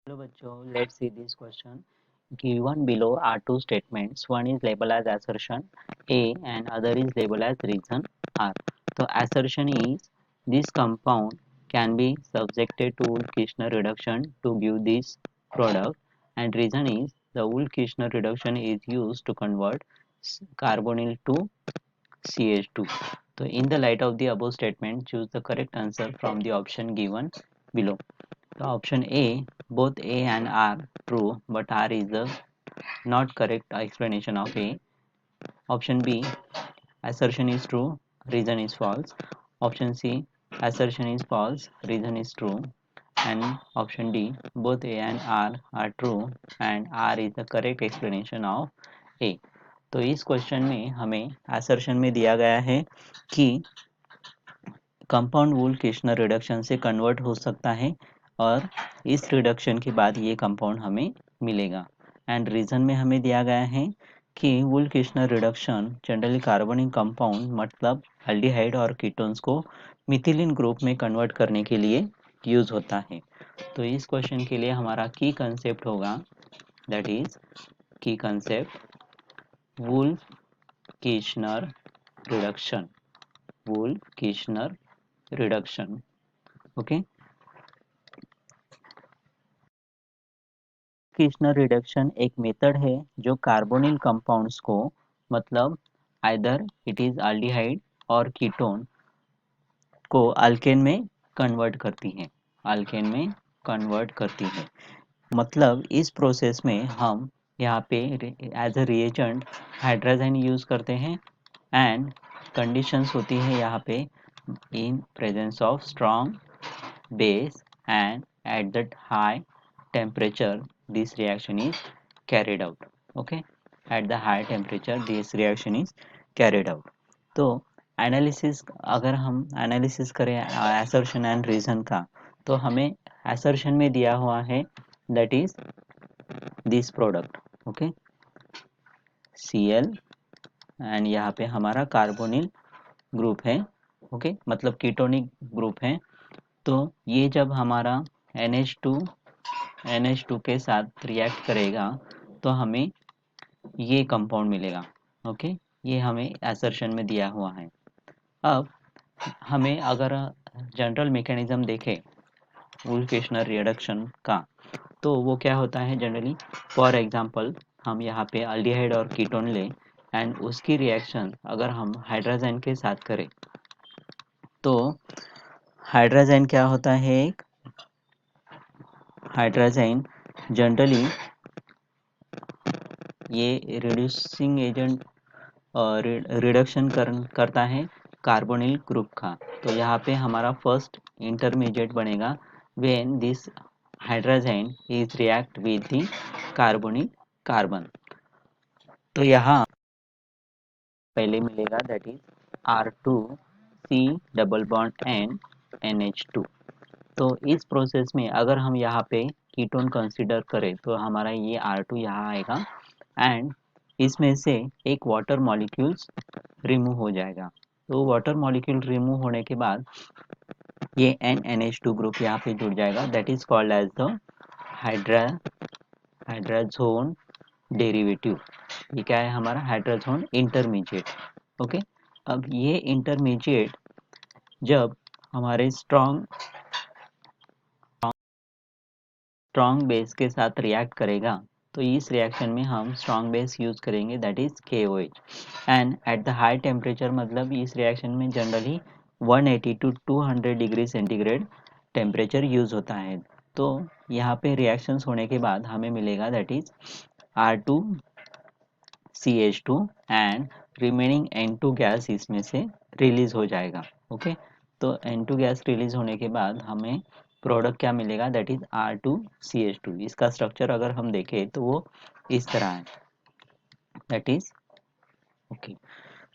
Hello बच्चों, let's see this question. Given below are two statements. One is labeled as assertion A and other is labeled as reason R. So assertion is this compound can be subjected to Wool-Kirschner reduction to give this product, and reason is the Wool-Kirschner reduction is used to convert carbonyl to CH2. So in the light of the above statement, choose the correct answer from the option given below. The option A, both A and R true, but R is the not correct explanation of A. Option B, assertion is true, reason is false. Option C, assertion is false, reason is true. And option D, both A and R are true and R is the correct explanation of A. तो इस question में हमें assertion में दिया गया है कि compound वूल किर्शनर reduction से कन्वर्ट हो सकता है और इस रिडक्शन के बाद ये कंपाउंड हमें मिलेगा। एंड रीजन में हमें दिया गया है कि वूल किर्शनर रिडक्शन जनरली कार्बनिक कंपाउंड मतलब एल्डिहाइड और कीटोन्स को मिथिलीन ग्रुप में कन्वर्ट करने के लिए यूज होता है। तो इस क्वेश्चन के लिए हमारा की कंसेप्ट होगा, दैट इज की कंसेप्ट वूल किर्शनर रिडक्शन, वूल किर्शनर रिडक्शन। ओके, किर्शनर रिडक्शन एक मेथड है जो कार्बोनिल कंपाउंड्स को मतलब आइदर इट इज एल्डिहाइड और कीटोन को अल्केन में कन्वर्ट करती है, अल्केन में कन्वर्ट करती है। मतलब इस प्रोसेस में हम यहाँ पे as a reagent hydrogen use करते हैं एंड कंडीशंस होती है यहाँ पे in presence of strong base, and at that high temperature this reaction is carried out. Okay, at the high temperature this reaction is carried out. तो analysis, अगर हम analysis करें assertion एंड रीजन का, तो हमें assertion में दिया हुआ है that is this product. Okay, Cl and यहाँ पे हमारा कार्बोनिल ग्रुप है। ओके, मतलब कीटोनिक ग्रुप है। तो ये जब हमारा NH2 के साथ रिएक्ट करेगा तो हमें ये कंपाउंड मिलेगा। ओके, ये हमें असर्शन में दिया हुआ है। अब हमें अगर जनरल मैकेनिज्म देखें वुल-किर्शनर रिडक्शन का, तो वो क्या होता है जनरली। फॉर एग्जांपल हम यहाँ पे अल्डिहाइड और कीटोन लें एंड उसकी रिएक्शन अगर हम हाइड्रोजन के साथ करें तो हाइड्रोजन क्या होता है, एक हाइड्रोजन जनरली ये रिड्यूसिंग एजेंट रिडक्शन करता है कार्बोनिल ग्रुप का। तो यहाँ पे हमारा फर्स्ट इंटरमीडिएट बनेगा when this hydrogen is react with the carbonyl carbon. तो यहाँ पहले मिलेगा that is R2C double bond N NH2। तो इस प्रोसेस में अगर हम यहाँ पे कीटोन कंसीडर करें तो हमारा ये R2 यहाँ आएगा एंड इसमें से एक वाटर मॉलिक्यूल्स रिमूव हो जाएगा। तो वाटर मॉलिक्यूल रिमूव होने के बाद ये NH2 ग्रुप यहाँ पे जुड़ जाएगा, that is called as the hydrazone derivative. ये क्या है हमारा हाइड्राजोन इंटरमीडिएट। ओके, अब ये इंटरमीडिएट जब हमारे स्ट्रॉन्ग बेस के साथ रिएक्ट करेगा तो इस रिएक्शन में हम स्ट्रॉन्ग बेस यूज करेंगे that is KOH and at the high temperature, मतलब इस रिएक्शन में generally 180 to 200 degree centigrade temperature use होता है। तो यहाँ पे रिएक्शंस होने के बाद हमें मिलेगा that is R2CH2 and remaining N2 gas इसमें से रिलीज हो जाएगा। ओके, तो N2 गैस रिलीज होने के बाद हमें प्रोडक्ट क्या मिलेगा, दैट इज R2CH2। इसका स्ट्रक्चर अगर हम देखें तो वो इस तरह है, दैट इज ओके।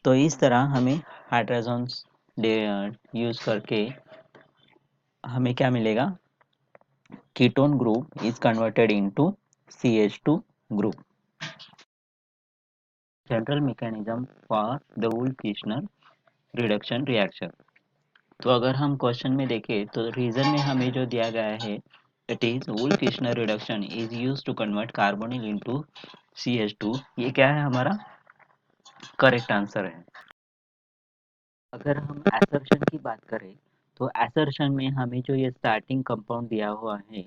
तो इस तरह हमें हाइड्रोजन्स यूज करके हमें क्या मिलेगा, ketone group is converted into CH2 group. General mechanism for the Wolff Kishner reduction reaction. तो अगर हम क्वेश्चन में देखें तो रीजन में हमें जो दिया गया है it is Wolff Kishner reduction is used to convert carbonyl into CH2। ये क्या है हमारा करेक्ट आंसर है। अगर हम एसर्शन की बात करें तो एसर्शन में हमें जो ये स्टार्टिंग कंपाउंड दिया हुआ है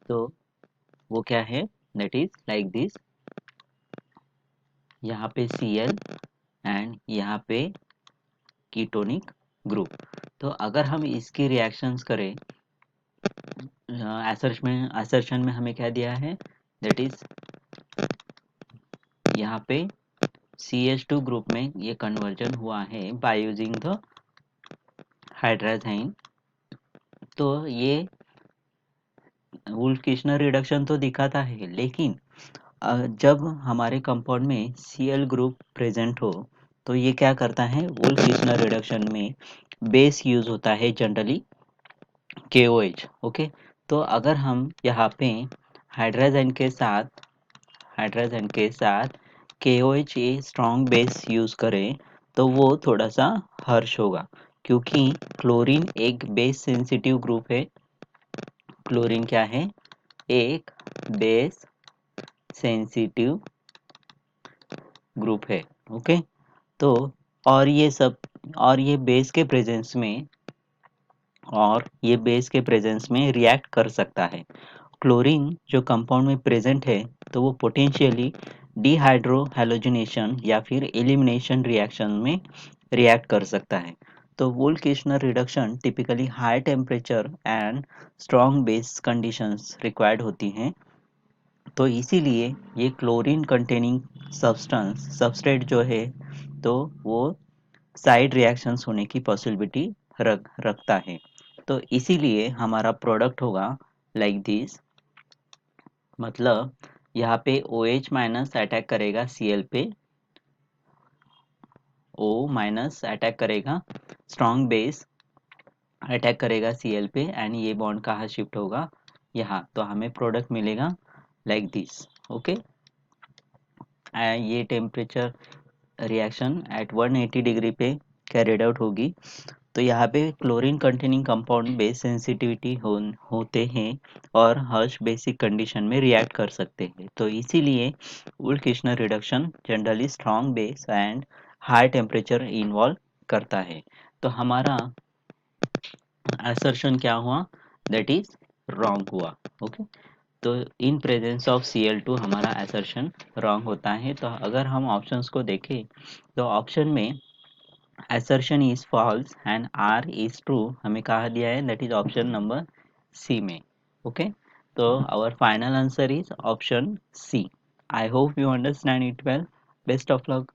तो वो क्या है, दैट इज लाइक दिस, यहाँ पे Cl एंड यहाँ पे कीटोनिक ग्रुप। तो अगर हम इसकी रिएक्शंस करें असर्शन में हमें क्या दिया है, दैट इज यहाँ पे CH2 ग्रुप में ये कन्वर्जन हुआ है बाय यूजिंग द हाइड्राजाइन। तो ये वुल्फ-किर्चner रिडक्शन तो दिखाता है, लेकिन जब हमारे कंपाउंड में Cl ग्रुप प्रेजेंट हो तो ये क्या करता है, वुल्फ-किर्चner रिडक्शन में बेस यूज होता है जनरली KOH। ओके, तो अगर हम यहाँ पे हाइड्राजाइन के साथ KOH a strong base use करें तो वो थोड़ा सा हर्ष होगा, क्योंकि क्लोरीन एक बेस सेंसिटिव ग्रुप है। क्लोरीन क्या है, एक बेस सेंसिटिव ग्रुप है। ओके, तो और ये सब और ये बेस के प्रेजेंस में रिएक्ट कर सकता है। क्लोरीन जो कंपाउंड में प्रेजेंट है तो वो पोटेंशियली डिहाइड्रो हैलोजिनेशन या फिर एलिमिनेशन रिएक्शन में रिएक्ट कर सकता है। तो Wolff Kishner reduction typically high temperature and strong base conditions required होती हैं। तो इसीलिए ये क्लोरीन कंटेनिंग सबस्ट्रेट जो है तो वो साइड रिएक्शंस होने की पॉसिबिलिटी रखता है। तो इसीलिए हमारा प्रोडक्ट होगा लाइक दिस, मतलब यहाँ पे OH माइनस अटैक करेगा Cl पे, O माइनस अटैक करेगा स्ट्रॉन्ग बेस अटैक करेगा Cl पे एंड ये बॉन्ड कहाँ शिफ्ट होगा, यहाँ। तो हमें प्रोडक्ट मिलेगा लाइक दिस। ओके, ये टेम्परेचर रिएक्शन एट 180 डिग्री पे कैरिड आउट होगी। तो यहाँ पे chlorine containing compound base sensitivity होते हैं और हर्ष बेसिक कंडीशन में रिएक्ट कर सकते हैं। तो इसीलिए Wolff Kishner reduction generally strong base and high temperature involve करता है। तो हमारा असर्शन क्या हुआ, दैट इज रॉन्ग हुआ। ओके, तो इन प्रेजेंस ऑफ Cl2 हमारा असर्शन रॉन्ग होता है। तो अगर हम ऑप्शंस को देखें तो ऑप्शन में assertion is false and R is true हमें कहा दिया है, that is option number C में। ओके, तो our final answer is option C। I hope you understand it well। Best of luck।